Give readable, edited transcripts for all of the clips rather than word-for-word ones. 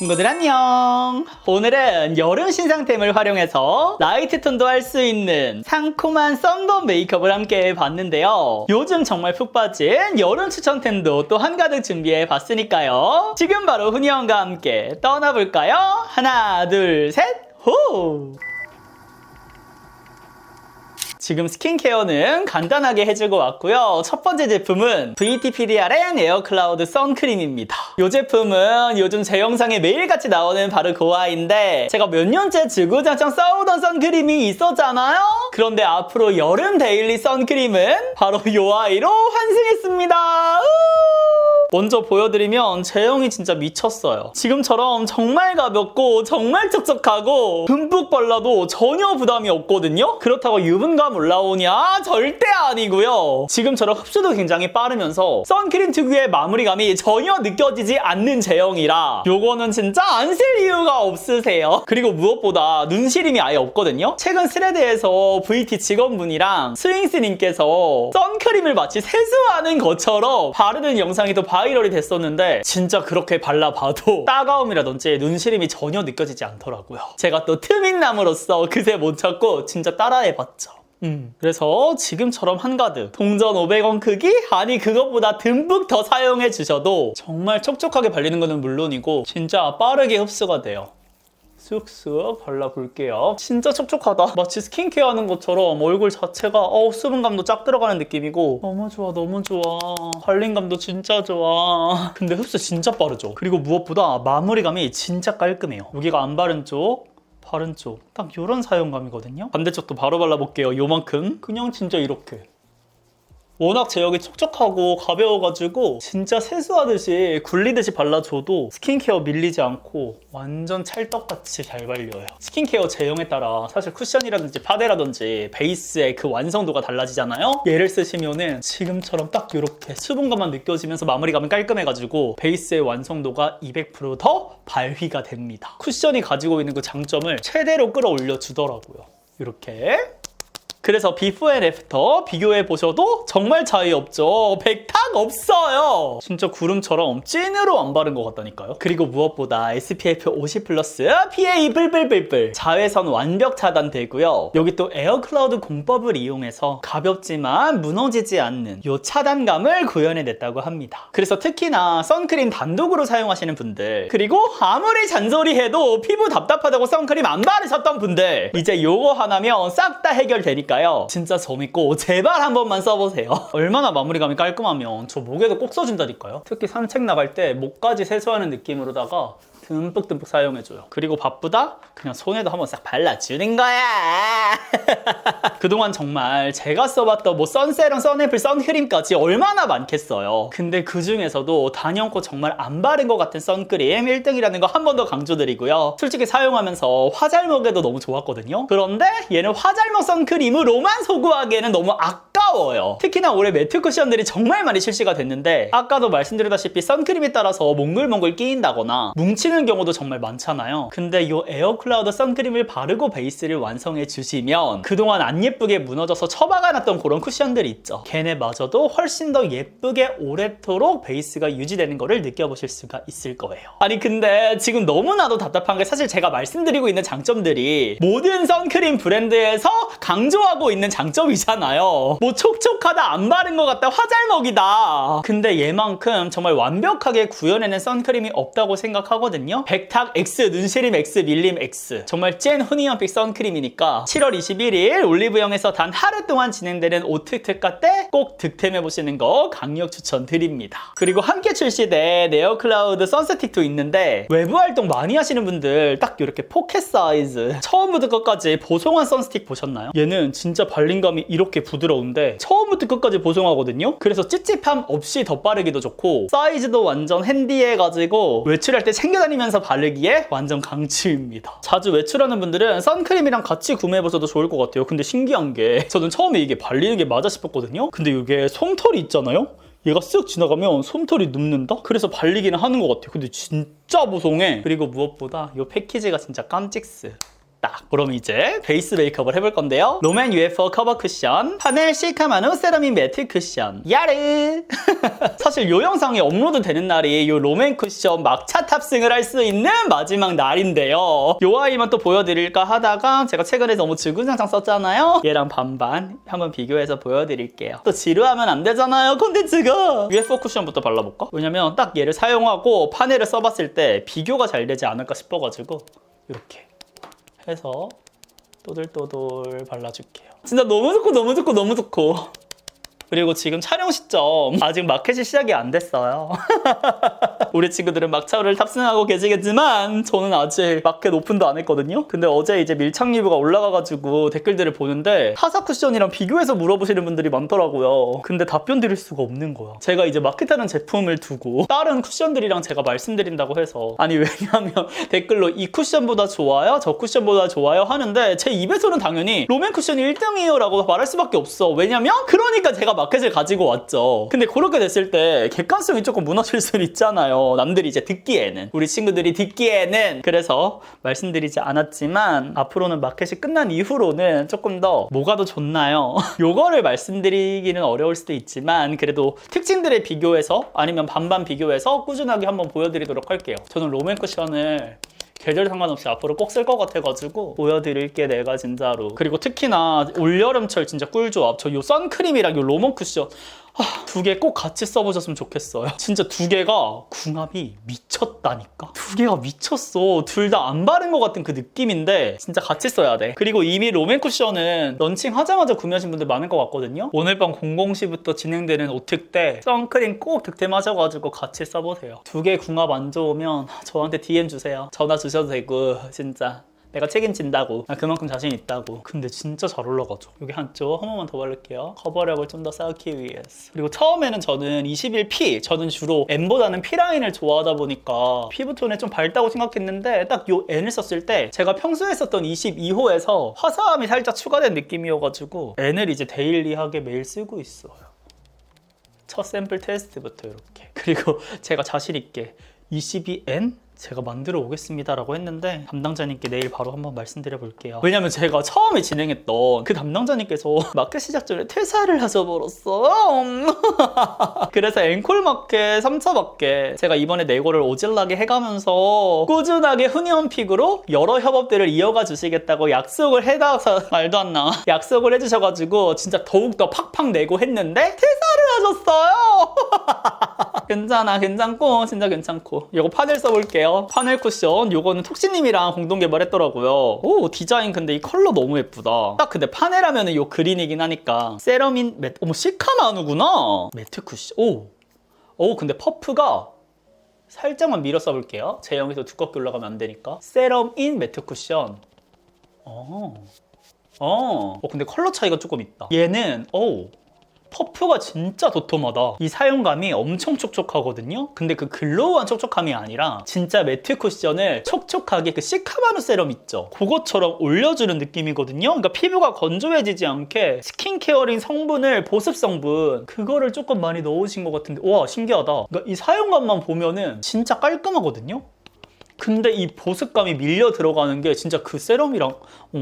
친구들 안녕. 오늘은 여름 신상템을 활용해서 라이트 톤도 할 수 있는 상콤한 썬더 메이크업을 함께 해봤는데요. 요즘 정말 푹 빠진 여름 추천템도 또 한가득 준비해 봤으니까요. 지금 바로 훈이 형과 함께 떠나볼까요? 하나 둘 셋 호! 지금 스킨케어는 간단하게 해주고 왔고요. 첫 번째 제품은 VTPDRN 에어클라우드 선크림입니다. 이 제품은 요즘 제 영상에 매일같이 나오는 바로 그 아이인데 제가 몇 년째 주구장창 써오던 선크림이 있었잖아요. 그런데 앞으로 여름 데일리 선크림은 바로 이 아이로 환승했습니다. 먼저 보여드리면 제형이 진짜 미쳤어요. 지금처럼 정말 가볍고 정말 촉촉하고 듬뿍 발라도 전혀 부담이 없거든요. 그렇다고 유분감 올라오냐? 절대 아니고요. 지금처럼 흡수도 굉장히 빠르면서 선크림 특유의 마무리감이 전혀 느껴지지 않는 제형이라 요거는 진짜 안 쓸 이유가 없으세요. 그리고 무엇보다 눈시림이 아예 없거든요. 최근 스레드에서 VT 직원분이랑 스윙스님께서 선크림을 마치 세수하는 것처럼 바르는 영상이 또 바이럴이 됐었는데 진짜 그렇게 발라봐도 따가움이라든지 눈시림이 전혀 느껴지지 않더라고요. 제가 또 트민남으로서 그새 못 참고 진짜 따라해봤죠. 그래서 지금처럼 한가득 동전 500원 크기? 아니 그것보다 듬뿍 더 사용해 주셔도 정말 촉촉하게 발리는 것은 물론이고 진짜 빠르게 흡수가 돼요. 쑥쑥 발라볼게요. 진짜 촉촉하다. 마치 스킨케어 하는 것처럼 얼굴 자체가 수분감도 쫙 들어가는 느낌이고 너무 좋아 너무 좋아. 발림감도 진짜 좋아. 근데 흡수 진짜 빠르죠. 그리고 무엇보다 마무리감이 진짜 깔끔해요. 여기가 안 바른 쪽 바른 쪽 딱 이런 사용감이거든요. 반대쪽도 바로 발라볼게요. 요만큼 그냥 진짜 이렇게 워낙 제형이 촉촉하고 가벼워가지고 진짜 세수하듯이 굴리듯이 발라줘도 스킨케어 밀리지 않고 완전 찰떡같이 잘 발려요. 스킨케어 제형에 따라 사실 쿠션이라든지 파데라든지 베이스의 그 완성도가 달라지잖아요. 얘를 쓰시면은 지금처럼 딱 이렇게 수분감만 느껴지면서 마무리감이 깔끔해가지고 베이스의 완성도가 200% 더 발휘가 됩니다. 쿠션이 가지고 있는 그 장점을 최대로 끌어올려 주더라고요. 이렇게 그래서 비포 앤 애프터 비교해보셔도 정말 차이 없죠. 백탁 없어요. 진짜 구름처럼 찐으로 안 바른 것 같다니까요. 그리고 무엇보다 SPF 50 플러스 PA 뿔뿔뿔뿔 자외선 완벽 차단되고요. 여기 또 에어클라우드 공법을 이용해서 가볍지만 무너지지 않는 이 차단감을 구현해냈다고 합니다. 그래서 특히나 선크림 단독으로 사용하시는 분들 그리고 아무리 잔소리해도 피부 답답하다고 선크림 안 바르셨던 분들 이제 요거 하나면 싹 다 해결되니까 진짜 재밌고 제발 한 번만 써보세요. 얼마나 마무리감이 깔끔하면 저 목에도 꼭 써준다니까요. 특히 산책 나갈 때 목까지 세수하는 느낌으로다가 듬뿍듬뿍 사용해줘요. 그리고 바쁘다? 그냥 손에도 한번 싹 발라주는 거야. 그동안 정말 제가 써봤던 뭐 선세럼, 선애플, 선크림까지 얼마나 많겠어요. 근데 그 중에서도 단연코 정말 안 바른 것 같은 선크림 1등이라는 거 한 번 더 강조드리고요. 솔직히 사용하면서 화잘먹에도 너무 좋았거든요. 그런데 얘는 화잘먹 선크림으로만 소구하기에는 너무 아까워요. 특히나 올해 매트 쿠션들이 정말 많이 출시가 됐는데 아까도 말씀드렸다시피 선크림에 따라서 몽글몽글 끼인다거나 뭉치는 경우도 정말 많잖아요. 근데 이 에어클라우드 선크림을 바르고 베이스를 완성해 주시면 그동안 안 예쁘게 무너져서 처박아놨던 그런 쿠션들이 있죠. 걔네마저도 훨씬 더 예쁘게 오래도록 베이스가 유지되는 거를 느껴보실 수가 있을 거예요. 아니 근데 지금 너무나도 답답한 게 사실 제가 말씀드리고 있는 장점들이 모든 선크림 브랜드에서 강조하고 있는 장점이잖아요. 뭐 촉촉하다 안 바른 것 같다 화잘먹이다. 근데 얘만큼 정말 완벽하게 구현해낸 선크림이 없다고 생각하거든요. 백탁 X, 눈시림 X, 밀림 X 정말 찐 훈이연픽 선크림이니까 7월 21일 올리브영에서 단 하루 동안 진행되는 오트 특가 때 꼭 득템해보시는 거 강력 추천드립니다. 그리고 함께 출시된 에어클라우드 선스틱도 있는데 외부 활동 많이 하시는 분들 딱 이렇게 포켓 사이즈 처음부터 끝까지 보송한 선스틱 보셨나요? 얘는 진짜 발림감이 이렇게 부드러운데 처음부터 끝까지 보송하거든요. 그래서 찝찝함 없이 덧바르기도 좋고 사이즈도 완전 핸디해가지고 외출할 때 챙겨다니면서 바르기에 완전 강추입니다. 자주 외출하는 분들은 선크림이랑 같이 구매해보셔도 좋을 것 같아요. 근데 신기한 게 저는 처음에 이게 발리는 게 맞아 싶었거든요. 근데 이게 솜털이 있잖아요. 얘가 쓱 지나가면 솜털이 눕는다? 그래서 발리기는 하는 것 같아요. 근데 진짜 보송해. 그리고 무엇보다 이 패키지가 진짜 깜찍스. 딱. 그럼 이제 베이스 메이크업을 해볼 건데요. 롬앤 UFO 커버 쿠션, 파넬 시카마누 세라믹 매트 쿠션. 야르! 사실 이 영상이 업로드 되는 날이 이 롬앤 쿠션 막차 탑승을 할 수 있는 마지막 날인데요. 이 아이만 또 보여드릴까 하다가 제가 최근에 너무 주구장창 썼잖아요. 얘랑 반반 한번 비교해서 보여드릴게요. 또 지루하면 안 되잖아요, 콘텐츠가. UFO 쿠션부터 발라볼까? 왜냐면 딱 얘를 사용하고 파넬을 써봤을 때 비교가 잘 되지 않을까 싶어가지고 이렇게 해서 또들또들 발라줄게요. 진짜 너무 좋고 너무 좋고 너무 좋고. 그리고 지금 촬영 시점 아직 마켓이 시작이 안 됐어요. 우리 친구들은 막차를 탑승하고 계시겠지만 저는 아직 마켓 오픈도 안 했거든요. 근데 어제 이제 밀착 리뷰가 올라가가지고 댓글들을 보는데 타사 쿠션이랑 비교해서 물어보시는 분들이 많더라고요. 근데 답변 드릴 수가 없는 거야. 제가 이제 마켓하는 제품을 두고 다른 쿠션들이랑 제가 말씀드린다고 해서, 아니 왜냐면 댓글로 이 쿠션보다 좋아요? 저 쿠션보다 좋아요? 하는데 제 입에서는 당연히 롬앤 쿠션이 1등이에요 라고 말할 수밖에 없어. 왜냐면 그러니까 제가 마켓을 가지고 왔죠. 근데 그렇게 됐을 때 객관성이 조금 무너질 수는 있잖아요. 남들이 이제 듣기에는, 우리 친구들이 듣기에는. 그래서 말씀드리지 않았지만 앞으로는 마켓이 끝난 이후로는 조금 더 뭐가 더 좋나요? 요거를 말씀드리기는 어려울 수도 있지만 그래도 특징들에 비교해서 아니면 반반 비교해서 꾸준하게 한번 보여드리도록 할게요. 저는 롬앤 쿠션을 계절 상관없이 앞으로 꼭 쓸 것 같아가지고 보여드릴게, 내가 진짜로. 그리고 특히나 올여름철 진짜 꿀조합. 저 요 선크림이랑 요 롬앤 쿠션 두 개 꼭 같이 써보셨으면 좋겠어요. 진짜 두 개가 궁합이 미쳤다니까? 두 개가 미쳤어. 둘 다 안 바른 것 같은 그 느낌인데 진짜 같이 써야 돼. 그리고 이미 롬앤 쿠션은 런칭하자마자 구매하신 분들 많을 것 같거든요. 오늘 밤 00시부터 진행되는 오특 때 선크림 꼭 득템하셔가지고 같이 써보세요. 두 개 궁합 안 좋으면 저한테 DM 주세요. 전화 주셔도 되고 진짜 내가 책임진다고. 그만큼 자신 있다고. 근데 진짜 잘 올라가죠. 여기 한쪽 한 번만 더 바를게요. 커버력을 좀 더 쌓기 위해서. 그리고 처음에는 저는 21P, 저는 주로 N보다는 P라인을 좋아하다 보니까 피부톤에 좀 밝다고 생각했는데 딱 요 N을 썼을 때 제가 평소에 썼던 22호에서 화사함이 살짝 추가된 느낌이어가지고 N을 이제 데일리하게 매일 쓰고 있어요. 첫 샘플 테스트부터 이렇게. 그리고 제가 자신 있게 22N? 제가 만들어 오겠습니다 라고 했는데 담당자님께 내일 바로 한번 말씀드려 볼게요. 왜냐면 제가 처음에 진행했던 그 담당자님께서 마켓 시작 전에 퇴사를 하셔버렸어. 그래서 앵콜 마켓 3차 마켓 제가 이번에 네고를 오질나게 해가면서 꾸준하게 훈이언픽으로 여러 협업들을 이어가 주시겠다고 약속을 해다서 말도 안 나. 약속을 해주셔가지고 진짜 더욱더 팍팍 내고 했는데 퇴사를 하셨어요. 괜찮아, 괜찮고 진짜 괜찮고. 이거 파넬 써볼게요. 파넬 쿠션 요거는 톡시님이랑 공동 개발했더라고요. 오, 디자인 근데 이 컬러 너무 예쁘다. 딱 근데 파넬 하면은 요 그린이긴 하니까 세럼인 매트. 어머, 시카마누구나. 매트 쿠션. 오 근데 퍼프가 살짝만 밀어 써볼게요. 제형에서 두껍게 올라가면 안 되니까. 세럼인 매트 쿠션. 근데 컬러 차이가 조금 있다. 얘는 퍼프가 진짜 도톰하다. 이 사용감이 엄청 촉촉하거든요. 근데 그 글로우한 촉촉함이 아니라 진짜 매트 쿠션을 촉촉하게 그 시카마누 세럼 있죠? 그것처럼 올려주는 느낌이거든요. 그러니까 피부가 건조해지지 않게 스킨케어링 성분을, 보습 성분 그거를 조금 많이 넣으신 것 같은데 와, 신기하다. 그러니까 이 사용감만 보면은 진짜 깔끔하거든요. 근데 이 보습감이 밀려 들어가는 게 진짜 그 세럼이랑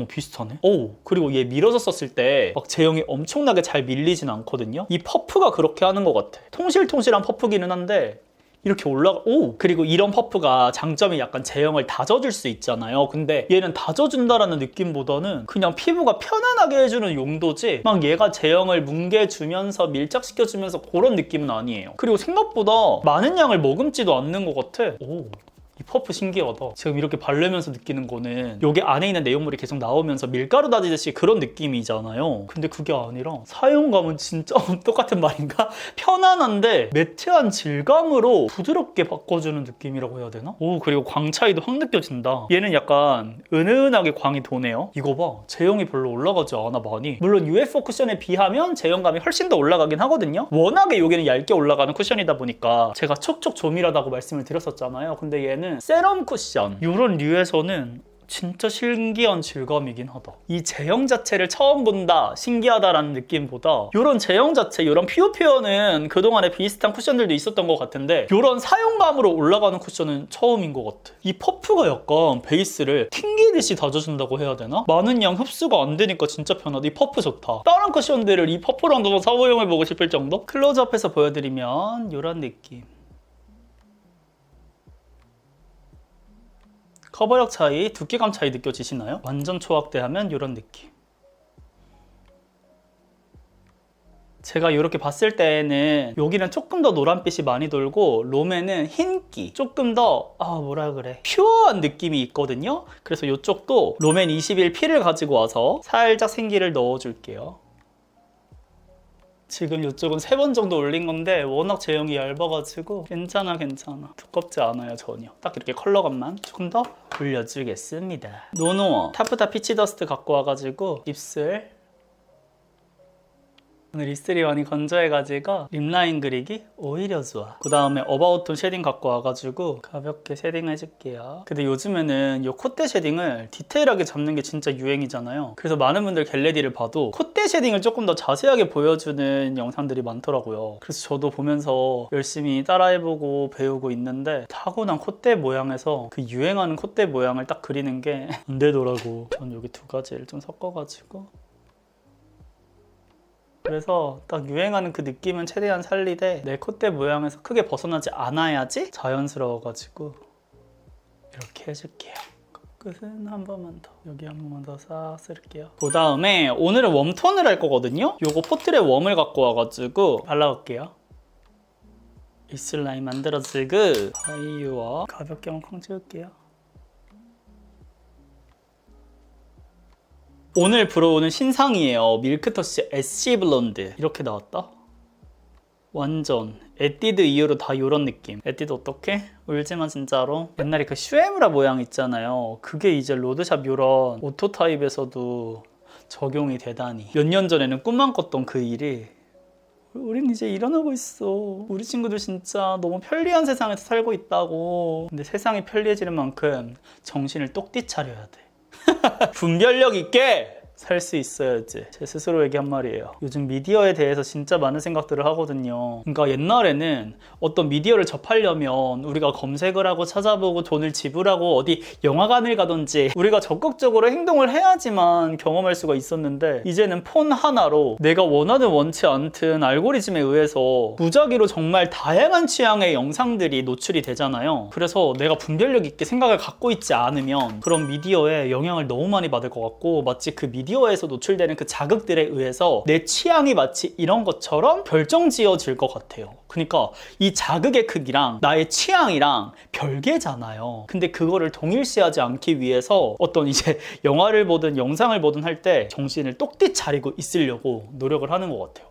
비슷하네. 그리고 얘 밀어서 썼을 때 막 제형이 엄청나게 잘 밀리진 않거든요. 이 퍼프가 그렇게 하는 것 같아. 통실통실한 퍼프기는 한데 이렇게 올라가. 그리고 이런 퍼프가 장점이 약간 제형을 다져줄 수 있잖아요. 근데 얘는 다져준다라는 느낌보다는 그냥 피부가 편안하게 해주는 용도지 막 얘가 제형을 뭉개주면서 밀착시켜주면서 그런 느낌은 아니에요. 그리고 생각보다 많은 양을 머금지도 않는 것 같아. 이 퍼프 신기하다. 지금 이렇게 바르면서 느끼는 거는 여기 안에 있는 내용물이 계속 나오면서 밀가루 다지듯이 그런 느낌이잖아요. 근데 그게 아니라 사용감은 진짜 똑같은 말인가? 편안한데 매트한 질감으로 부드럽게 바꿔주는 느낌이라고 해야 되나? 그리고 광 차이도 확 느껴진다. 얘는 약간 은은하게 광이 도네요. 이거 봐. 제형이 별로 올라가지 않아, 많이. 물론 UFO 쿠션에 비하면 제형감이 훨씬 더 올라가긴 하거든요. 워낙에 여기는 얇게 올라가는 쿠션이다 보니까 제가 촉촉 조밀하다고 말씀을 드렸었잖아요. 근데 얘는 세럼 쿠션 이런 류에서는 진짜 신기한 질감이긴 하다. 이 제형 자체를 처음 본다, 신기하다라는 느낌보다 이런 제형 자체, 이런 피오피어는 그동안에 비슷한 쿠션들도 있었던 것 같은데 이런 사용감으로 올라가는 쿠션은 처음인 것 같아. 이 퍼프가 약간 베이스를 튕기듯이 다져준다고 해야 되나? 많은 양 흡수가 안 되니까 진짜 편하다. 이 퍼프 좋다. 다른 쿠션들을 이 퍼프랑도 사용해보고 싶을 정도? 클로즈업해서 보여드리면 이런 느낌. 커버력 차이, 두께감 차이 느껴지시나요? 완전 초확대하면 이런 느낌. 제가 이렇게 봤을 때에는 여기는 조금 더 노란빛이 많이 돌고 롬에는 흰기, 조금 더 뭐라 그래, 퓨어한 느낌이 있거든요. 그래서 이쪽도 롬엔 21P를 가지고 와서 살짝 생기를 넣어줄게요. 지금 이쪽은 3번 정도 올린 건데 워낙 제형이 얇아가지고 괜찮아. 두껍지 않아요 전혀. 딱 이렇게 컬러감만 조금 더 올려주겠습니다. 노노어 타프타 피치 더스트 갖고 와가지고 입술, 오늘 입술이 많이 건조해가지고 립라인 그리기 오히려 좋아. 그 다음에 어바웃톤 쉐딩 갖고 와가지고 가볍게 쉐딩 해줄게요. 근데 요즘에는 이 콧대 쉐딩을 디테일하게 잡는 게 진짜 유행이잖아요. 그래서 많은 분들 겟레디를 봐도 콧대 쉐딩을 조금 더 자세하게 보여주는 영상들이 많더라고요. 그래서 저도 보면서 열심히 따라해보고 배우고 있는데 타고난 콧대 모양에서 그 유행하는 콧대 모양을 딱 그리는 게 안 되더라고. 전 여기 2가지를 좀 섞어가지고, 그래서 딱 유행하는 그 느낌은 최대한 살리되 내 콧대 모양에서 크게 벗어나지 않아야지 자연스러워가지고 이렇게 해줄게요. 끝은 한 번만 더, 여기 한 번만 더 싹 쓸게요. 그 다음에 오늘은 웜톤을 할 거거든요. 요거 포트레 웜을 갖고 와가지고 발라볼게요. 입술 라인 만들어주고 아이유와 가볍게 한번 콩 찍을게요. 오늘 불어오는 신상이에요. 밀크터치 SC 블론드. 이렇게 나왔다. 완전 에뛰드 이후로 다 이런 느낌. 에뛰드 어떡해? 울지마 진짜로. 옛날에 그 슈에무라 모양 있잖아요. 그게 이제 로드샵 이런 오토 타입에서도 적용이 되다니. 몇 년 전에는 꿈만 꿨던 그 일이 우린 이제 일어나고 있어. 우리 친구들 진짜 너무 편리한 세상에서 살고 있다고. 근데 세상이 편리해지는 만큼 정신을 똑띠 차려야 돼. 분별력 있게 살 수 있어야지. 제 스스로에게 한 말이에요. 요즘 미디어에 대해서 진짜 많은 생각들을 하거든요. 그러니까 옛날에는 어떤 미디어를 접하려면 우리가 검색을 하고 찾아보고 돈을 지불하고 어디 영화관을 가든지 우리가 적극적으로 행동을 해야지만 경험할 수가 있었는데, 이제는 폰 하나로 내가 원하든 원치 않든 알고리즘에 의해서 무작위로 정말 다양한 취향의 영상들이 노출이 되잖아요. 그래서 내가 분별력 있게 생각을 갖고 있지 않으면 그런 미디어에 영향을 너무 많이 받을 것 같고, 마치 그 미디어에서 노출되는 그 자극들에 의해서 내 취향이 마치 이런 것처럼 결정지어질 것 같아요. 그러니까 이 자극의 크기랑 나의 취향이랑 별개잖아요. 근데 그거를 동일시하지 않기 위해서 어떤 이제 영화를 보든 영상을 보든 할 때 정신을 똑띠 차리고 있으려고 노력을 하는 것 같아요.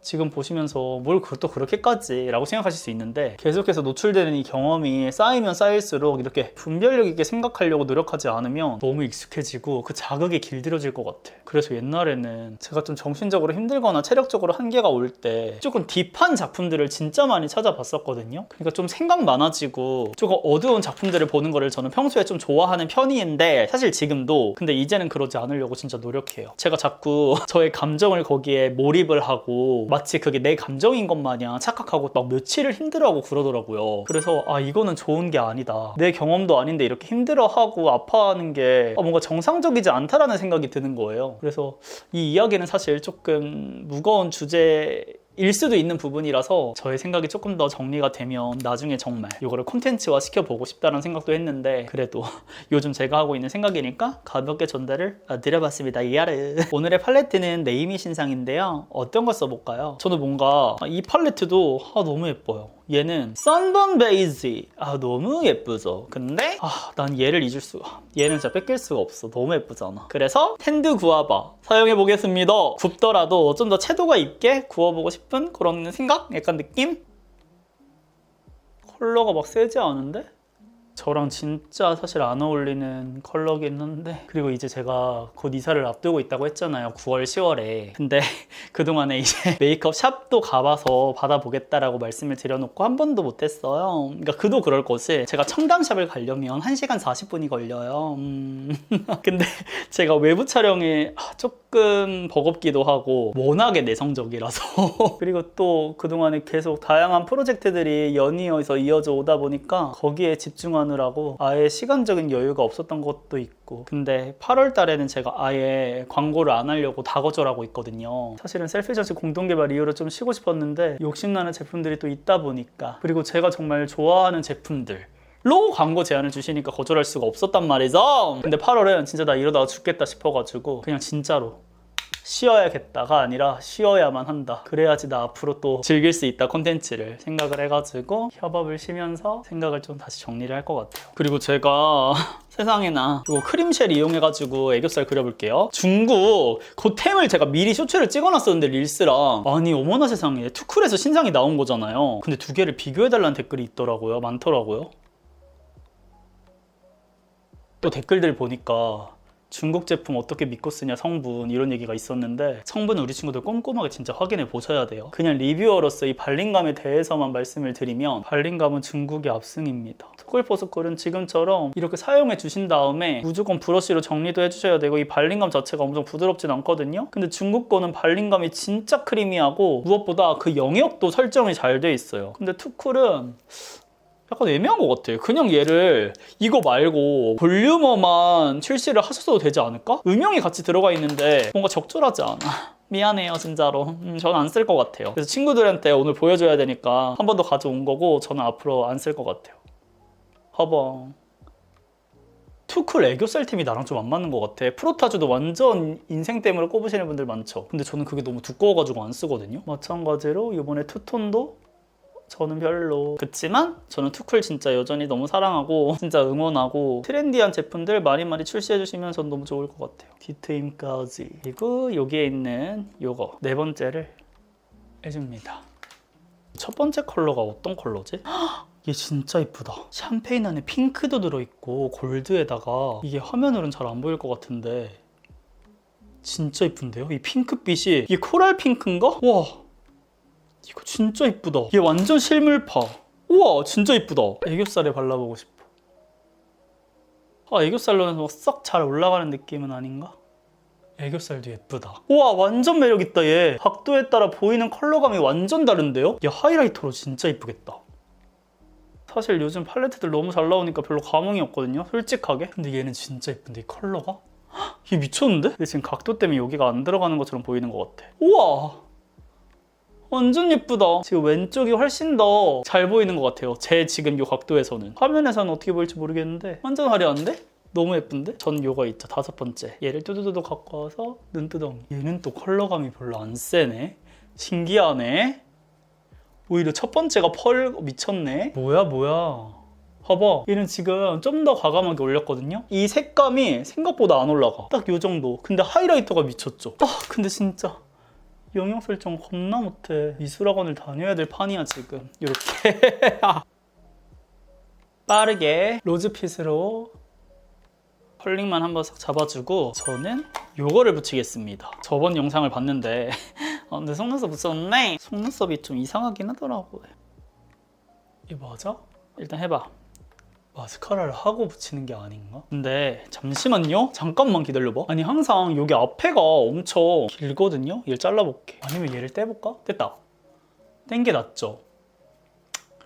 지금 보시면서 뭘 또 그렇게까지 라고 생각하실 수 있는데, 계속해서 노출되는 이 경험이 쌓이면 쌓일수록 이렇게 분별력 있게 생각하려고 노력하지 않으면 너무 익숙해지고 그 자극이 길들여질 것 같아. 그래서 옛날에는 제가 좀 정신적으로 힘들거나 체력적으로 한계가 올 때 조금 딥한 작품들을 진짜 많이 찾아봤었거든요. 그러니까 좀 생각 많아지고 조금 어두운 작품들을 보는 거를 저는 평소에 좀 좋아하는 편인데, 사실 지금도, 근데 이제는 그러지 않으려고 진짜 노력해요. 제가 자꾸 저의 감정을 거기에 몰입을 하고 마치 그게 내 감정인 것 마냥 착각하고 막 며칠을 힘들어하고 그러더라고요. 그래서 이거는 좋은 게 아니다. 내 경험도 아닌데 이렇게 힘들어하고 아파하는 게 뭔가 정상적이지 않다라는 생각이 드는 거예요. 그래서 이 이야기는 사실 조금 무거운 주제일 수도 있는 부분이라서 저의 생각이 조금 더 정리가 되면 나중에 정말 이거를 콘텐츠화 시켜보고 싶다는 생각도 했는데, 그래도 요즘 제가 하고 있는 생각이니까 가볍게 전달을 드려봤습니다. 이하르. 오늘의 팔레트는 네이미 신상인데요. 어떤 거 써볼까요? 저는 뭔가 이 팔레트도 너무 예뻐요. 얘는 썬번 베이지. 너무 예쁘죠. 근데 난 얘를 잊을 수가, 얘는 진짜 뺏길 수가 없어. 너무 예쁘잖아. 그래서 텐드 구아바 사용해 보겠습니다. 굽더라도 좀 더 채도가 있게 구워보고 싶은 그런 생각? 약간 느낌? 컬러가 막 세지 않은데? 저랑 진짜 사실 안 어울리는 컬러긴 한데, 그리고 이제 제가 곧 이사를 앞두고 있다고 했잖아요. 9월, 10월에. 근데 그동안에 이제 메이크업 샵도 가봐서 받아보겠다라고 말씀을 드려놓고 한 번도 못했어요. 그러니까 그도 그럴 것이 제가 청담샵을 가려면 1시간 40분이 걸려요. 근데 제가 외부 촬영에 조금 버겁기도 하고 워낙에 내성적이라서 그리고 또 그동안에 계속 다양한 프로젝트들이 연이어서 이어져 오다 보니까 거기에 집중하느라고 아예 시간적인 여유가 없었던 것도 있고, 근데 8월 달에는 제가 아예 광고를 안 하려고 다 거절하고 있거든요. 사실은 셀피전시 공동개발 이후로 좀 쉬고 싶었는데 욕심나는 제품들이 또 있다 보니까, 그리고 제가 정말 좋아하는 제품들 로 광고 제안을 주시니까 거절할 수가 없었단 말이죠. 근데 8월은 진짜 나 이러다가 죽겠다 싶어가지고 그냥 진짜로 쉬어야겠다가 아니라 쉬어야만 한다, 그래야지 나 앞으로 또 즐길 수 있다 콘텐츠를 생각을 해가지고 협업을 쉬면서 생각을 좀 다시 정리를 할 것 같아요. 그리고 제가 세상에나 이거 크림쉘 이용해가지고 애교살 그려볼게요. 중국 그 템을 제가 미리 쇼츠를 찍어놨었는데 릴스랑, 아니 어머나 세상에, 투쿨에서 신상이 나온 거잖아요. 근데 두 개를 비교해달라는 댓글이 있더라고요. 많더라고요. 또 댓글들 보니까 중국 제품 어떻게 믿고 쓰냐 성분 이런 얘기가 있었는데, 성분은 우리 친구들 꼼꼼하게 진짜 확인해 보셔야 돼요. 그냥 리뷰어로서 이 발림감에 대해서만 말씀을 드리면 발림감은 중국이 압승입니다. 투쿨포스쿨은 지금처럼 이렇게 사용해 주신 다음에 무조건 브러쉬로 정리도 해주셔야 되고, 이 발림감 자체가 엄청 부드럽진 않거든요. 근데 중국 거는 발림감이 진짜 크리미하고 무엇보다 그 영역도 설정이 잘 돼 있어요. 근데 투쿨은 약간 애매한 것 같아. 그냥 얘를 이거 말고 볼륨어만 출시를 하셨어도 되지 않을까? 음영이 같이 들어가 있는데 뭔가 적절하지 않아. 미안해요 진짜로. 저는 안 쓸 것 같아요. 그래서 친구들한테 오늘 보여줘야 되니까 한 번 더 가져온 거고, 저는 앞으로 안 쓸 것 같아요. 허벅. 투쿨 애교살 템이 나랑 좀 안 맞는 것 같아. 프로타주도 완전 인생템으로 꼽으시는 분들 많죠. 근데 저는 그게 너무 두꺼워가지고 안 쓰거든요. 마찬가지로 이번에 투톤도 저는 별로. 그치만 저는 투쿨 진짜 여전히 너무 사랑하고 진짜 응원하고, 트렌디한 제품들 많이 출시해주시면 전 너무 좋을 것 같아요. 뒤트임까지. 그리고 여기에 있는 요거 네 번째를 해줍니다. 첫 번째 컬러가 어떤 컬러지? 이게 진짜 이쁘다. 샴페인 안에 핑크도 들어있고 골드에다가, 이게 화면으로는 잘 안 보일 것 같은데 진짜 이쁜데요? 이 핑크빛이, 이게 코랄 핑크인가? 와, 이거 진짜 이쁘다. 얘 완전 실물파. 우와 진짜 이쁘다. 애교살에 발라보고 싶어. 애교살로는 썩 잘 올라가는 느낌은 아닌가? 애교살도 예쁘다. 우와 완전 매력있다 얘. 각도에 따라 보이는 컬러감이 완전 다른데요? 얘 하이라이터로 진짜 이쁘겠다. 사실 요즘 팔레트들 너무 잘 나오니까 별로 감흥이 없거든요, 솔직하게. 근데 얘는 진짜 예쁜데 이 컬러가? 얘 미쳤는데? 근데 지금 각도 때문에 여기가 안 들어가는 것처럼 보이는 것 같아. 우와 완전 예쁘다. 지금 왼쪽이 훨씬 더 잘 보이는 것 같아요. 제 지금 이 각도에서는. 화면에서는 어떻게 보일지 모르겠는데 완전 화려한데? 너무 예쁜데? 전 요거 있죠, 5번째. 얘를 뚜두두두 갖고 와서 눈두덩이. 얘는 또 컬러감이 별로 안 세네. 신기하네. 오히려 첫 번째가 펄 미쳤네. 뭐야 봐봐. 얘는 지금 좀 더 과감하게 올렸거든요. 이 색감이 생각보다 안 올라가. 딱 요 정도. 근데 하이라이터가 미쳤죠. 근데 진짜 영역 설정 겁나 못해. 미술학원을 다녀야 될 판이야 지금. 이렇게 빠르게 로즈핏으로 컬링만 한번 싹 잡아주고, 저는 요거를 붙이겠습니다. 저번 영상을 봤는데 근데 속눈썹 붙였네. 속눈썹이 좀 이상하긴 하더라고요. 이게 맞아? 일단 해봐. 마스카라를 하고 붙이는 게 아닌가? 근데 잠시만요. 잠깐만 기다려봐. 아니 항상 여기 앞에가 엄청 길거든요. 얘를 잘라볼게. 아니면 얘를 떼볼까? 됐다. 뗀 게 낫죠?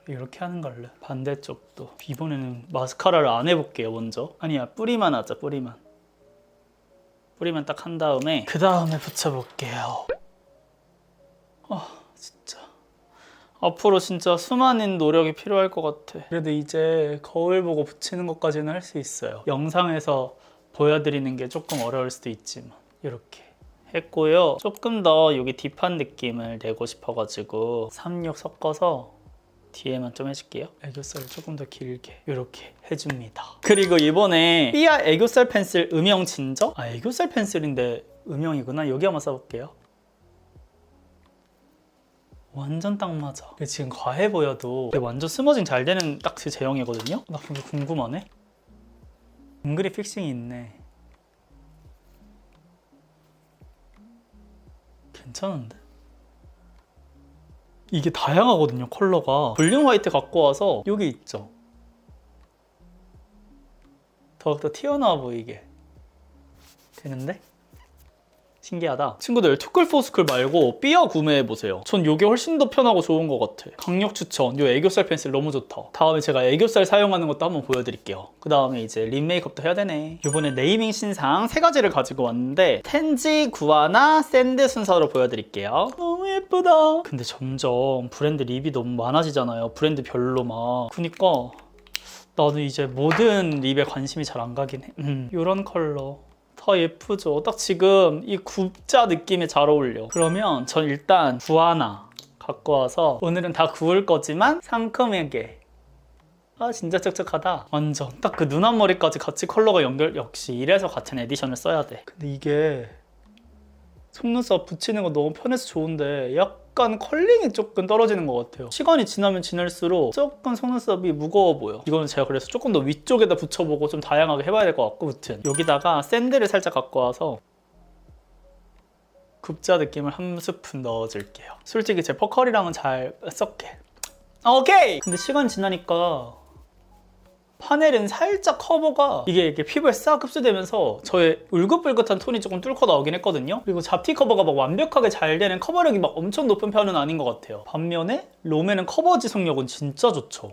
이렇게 하는 거 할래. 반대쪽도. 이번에는 마스카라를 안 해볼게요 먼저. 아니야 뿌리만 하자. 뿌리만 딱 한 다음에 그 다음에 붙여볼게요. 진짜 앞으로 진짜 수많은 노력이 필요할 것 같아. 그래도 이제 거울 보고 붙이는 것까지는 할 수 있어요. 영상에서 보여드리는 게 조금 어려울 수도 있지만 이렇게 했고요. 조금 더 여기 딥한 느낌을 내고 싶어가지고 36 섞어서 뒤에만 좀 해줄게요. 애교살을 조금 더 길게 이렇게 해줍니다. 그리고 이번에 삐아 애교살 펜슬 음영 진저? 애교살 펜슬인데 음영이구나. 여기 한번 써볼게요. 완전 딱 맞아. 지금 과해 보여도 완전 스머징 잘 되는 딱 그 제형이거든요? 나 근데 궁금하네? 은근히 픽싱이 있네. 괜찮은데? 이게 다양하거든요, 컬러가. 볼륨 화이트 갖고 와서 여기 있죠? 더욱더 튀어나와 보이게 되는데? 신기하다. 친구들, 투쿨포스쿨 말고 삐어 구매해보세요. 전 이게 훨씬 더 편하고 좋은 것 같아. 강력 추천. 이 애교살 펜슬 너무 좋다. 다음에 제가 애교살 사용하는 것도 한번 보여드릴게요. 그 다음에 이제 립 메이크업도 해야 되네. 이번에 네이밍 신상 3가지를 가지고 왔는데 텐지, 구아나, 샌드 순서로 보여드릴게요. 너무 예쁘다. 근데 점점 브랜드 립이 너무 많아지잖아요. 브랜드별로 막. 그니까 나는 이제 모든 립에 관심이 잘 안 가긴 해. 이런 컬러 더 예쁘죠? 딱 지금 이 굽자 느낌에 잘 어울려. 그러면 전 일단 구아나 갖고 와서 오늘은 다 구울 거지만 상큼하게. 아 진짜 촉촉하다. 완전 딱 그 눈 앞머리까지 같이 컬러가 연결. 역시 이래서 같은 에디션을 써야 돼. 근데 이게 속눈썹 붙이는 거 너무 편해서 좋은데 약간 컬링이 조금 떨어지는 것 같아요. 시간이 지나면 지날수록 조금 속눈썹이 무거워 보여. 이거는 제가 그래서 조금 더 위쪽에다 붙여보고 좀 다양하게 해봐야 될 것 같고, 무튼 여기다가 샌드를 살짝 갖고 와서 굽자 느낌을 한 스푼 넣어줄게요. 솔직히 제 퍼컬이랑은 잘 섞게. 오케이! 근데 시간 지나니까 파넬은 살짝 커버가 이게 피부에 싹 흡수되면서 저의 울긋불긋한 톤이 조금 뚫고 나오긴 했거든요. 그리고 잡티 커버가 막 완벽하게 잘 되는 커버력이 막 엄청 높은 편은 아닌 것 같아요. 반면에 롬에는 커버 지속력은 진짜 좋죠.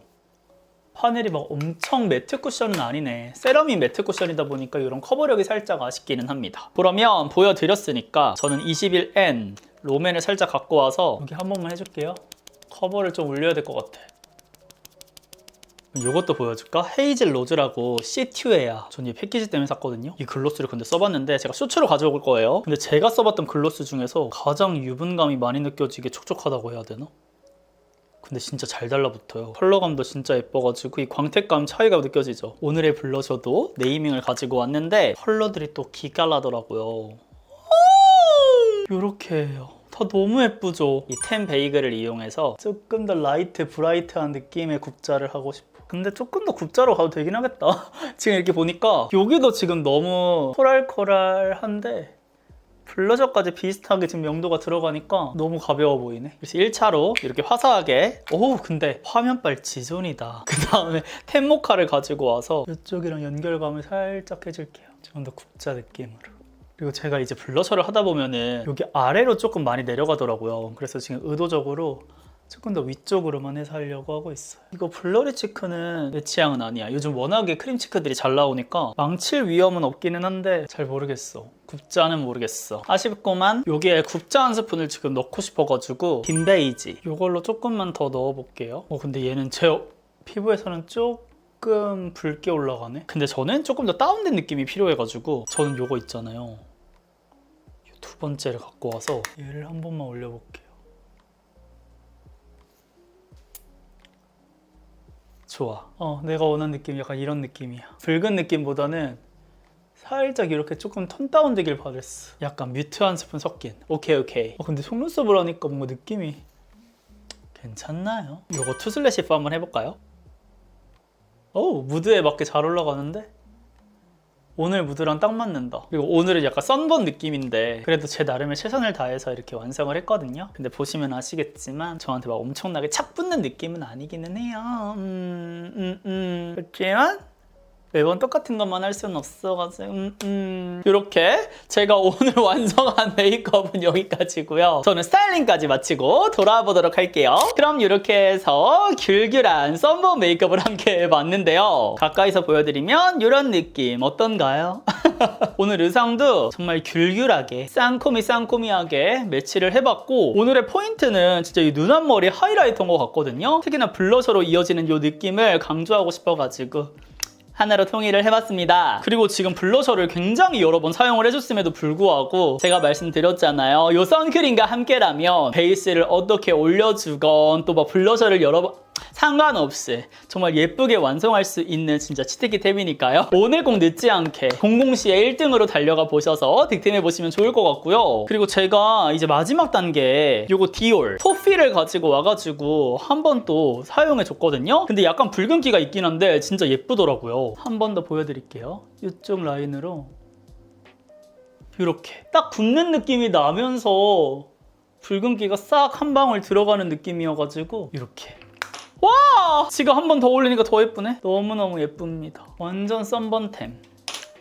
파넬이 막 엄청 매트 쿠션은 아니네. 세라믹 매트 쿠션이다 보니까 이런 커버력이 살짝 아쉽기는 합니다. 그러면 보여드렸으니까 저는 21N 롬앤을 살짝 갖고 와서 여기 한 번만 해줄게요. 커버를 좀 올려야 될 것 같아. 이것도 보여줄까? 헤이즐 로즈라고 시튜에야. 전 이 패키지 때문에 샀거든요. 이 글로스를 근데 써봤는데 제가 쇼츠로 가져올 거예요. 근데 제가 써봤던 글로스 중에서 가장 유분감이 많이 느껴지게 촉촉하다고 해야 되나? 근데 진짜 잘 달라붙어요. 컬러감도 진짜 예뻐가지고 이 광택감 차이가 느껴지죠. 오늘의 블러셔도 네이밍을 가지고 왔는데 컬러들이 또 기가 나더라고요. 요렇게 해요. 다 너무 예쁘죠? 이 텐 베이글을 이용해서 조금 더 라이트 브라이트한 느낌의 굽자를 하고 싶어. 근데 조금 더 굽자로 가도 되긴 하겠다. 지금 이렇게 보니까 여기도 지금 너무 코랄코랄한데 블러셔까지 비슷하게 지금 명도가 들어가니까 너무 가벼워 보이네. 그래서 1차로 이렇게 화사하게. 오 근데 화면빨 지존이다. 그 다음에 텐모카를 가지고 와서 이쪽이랑 연결감을 살짝 해줄게요. 좀 더 굽자 느낌으로. 그리고 제가 이제 블러셔를 하다 보면은 여기 아래로 조금 많이 내려가더라고요. 그래서 지금 의도적으로 조금 더 위쪽으로만 해서 하려고 하고 있어요. 이거 블러리 치크는 내 취향은 아니야. 요즘 워낙에 크림 치크들이 잘 나오니까 망칠 위험은 없기는 한데 잘 모르겠어. 굽자는 모르겠어. 아쉽구만. 여기에 굽자 한 스푼을 지금 넣고 싶어가지고 빈베이지 이걸로 조금만 더 넣어볼게요. 근데 얘는 제 피부에서는 조금 붉게 올라가네. 근데 저는 조금 더 다운된 느낌이 필요해가지고 저는 요거 있잖아요. 이 두 번째를 갖고 와서 얘를 한 번만 올려볼게요. 좋아. 내가 원하는 느낌이 약간 이런 느낌이야. 붉은 느낌보다는 살짝 이렇게 조금 톤 다운되길 바랬어. 약간 뮤트 한 스푼 섞인. 오케이. 근데 속눈썹을 하니까 뭔가 느낌이 괜찮나요? 이거 투슬래시프 한번 해볼까요? 무드에 맞게 잘 올라가는데? 오늘 무드랑 딱 맞는다. 그리고 오늘은 약간 썬번 느낌인데 그래도 제 나름의 최선을 다해서 이렇게 완성을 했거든요. 근데 보시면 아시겠지만 저한테 막 엄청나게 착 붙는 느낌은 아니기는 해요. 그렇지만 매번 똑같은 것만 할 수는 없어가지고 이렇게 제가 오늘 완성한 메이크업은 여기까지고요. 저는 스타일링까지 마치고 돌아보도록 할게요. 그럼 이렇게 해서 귤귤한 썬번 메이크업을 함께 해봤는데요. 가까이서 보여드리면 이런 느낌 어떤가요? 오늘 의상도 정말 귤귤하게 쌍코미하게 매치를 해봤고 오늘의 포인트는 진짜 이 눈 앞머리 하이라이터인 것 같거든요. 특히나 블러셔로 이어지는 이 느낌을 강조하고 싶어가지고 하나로 통일을 해봤습니다. 그리고 지금 블러셔를 굉장히 여러 번 사용을 해줬음에도 불구하고 제가 말씀드렸잖아요. 이 선크림과 함께라면 베이스를 어떻게 올려주건 또 막 블러셔를 여러 번 상관없이 정말 예쁘게 완성할 수 있는 진짜 치트키 탭이니까요. 오늘 꼭 늦지 않게 00시에 1등으로 달려가 보셔서 득템해 보시면 좋을 것 같고요. 그리고 제가 이제 마지막 단계에 요거 디올 토피를 가지고 와가지고 한 번 또 사용해 줬거든요. 근데 약간 붉은기가 있긴 한데 진짜 예쁘더라고요. 한 번 더 보여드릴게요. 이쪽 라인으로 이렇게 딱 굽는 느낌이 나면서 붉은기가 싹 한 방울 들어가는 느낌이어가지고 이렇게 와! 지가 한 번 더 올리니까 더 예쁘네. 너무너무 예쁩니다. 완전 썬번템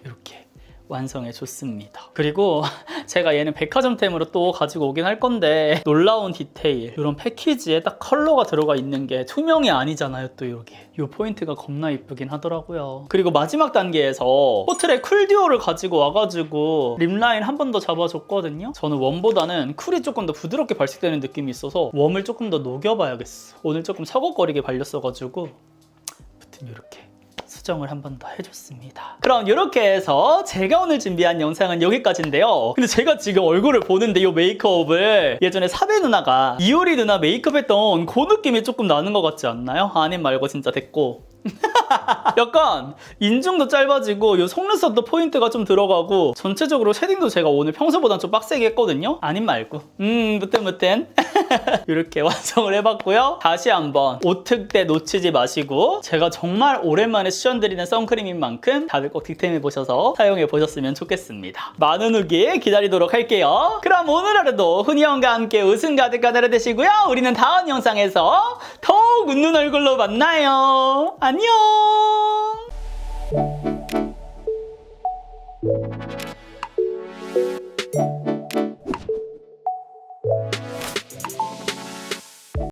이렇게 완성해 줬습니다. 그리고 제가 얘는 백화점템으로 또 가지고 오긴 할 건데 놀라운 디테일 이런 패키지에 딱 컬러가 들어가 있는 게 투명이 아니잖아요. 또 이렇게 이 포인트가 겁나 이쁘긴 하더라고요. 그리고 마지막 단계에서 포트레 쿨 듀오를 가지고 와가지고 립라인 한 번 더 잡아줬거든요. 저는 웜보다는 쿨이 조금 더 부드럽게 발색되는 느낌이 있어서 웜을 조금 더 녹여봐야겠어. 오늘 조금 처걱거리게 발렸어가지고 아무튼 이렇게 수정을 한 번 더 해줬습니다. 그럼 이렇게 해서 제가 오늘 준비한 영상은 여기까지인데요. 근데 제가 지금 얼굴을 보는데 이 메이크업을 예전에 사배 누나가 이효리 누나 메이크업 했던 그 느낌이 조금 나는 것 같지 않나요? 아님 말고 진짜 됐고 약간 인중도 짧아지고 이 속눈썹도 포인트가 좀 들어가고 전체적으로 쉐딩도 제가 오늘 평소보다 좀 빡세게 했거든요. 아님 말고 무튼 이렇게 완성을 해봤고요. 다시 한번 오특때 놓치지 마시고 제가 정말 오랜만에 추천드리는 선크림인 만큼 다들 꼭 득템해보셔서 사용해보셨으면 좋겠습니다. 많은 후기 기다리도록 할게요. 그럼 오늘 하루도 훈이 형과 함께 웃음 가득한 하루 되시고요. 우리는 다음 영상에서 더욱 웃는 얼굴로 만나요. 안녕.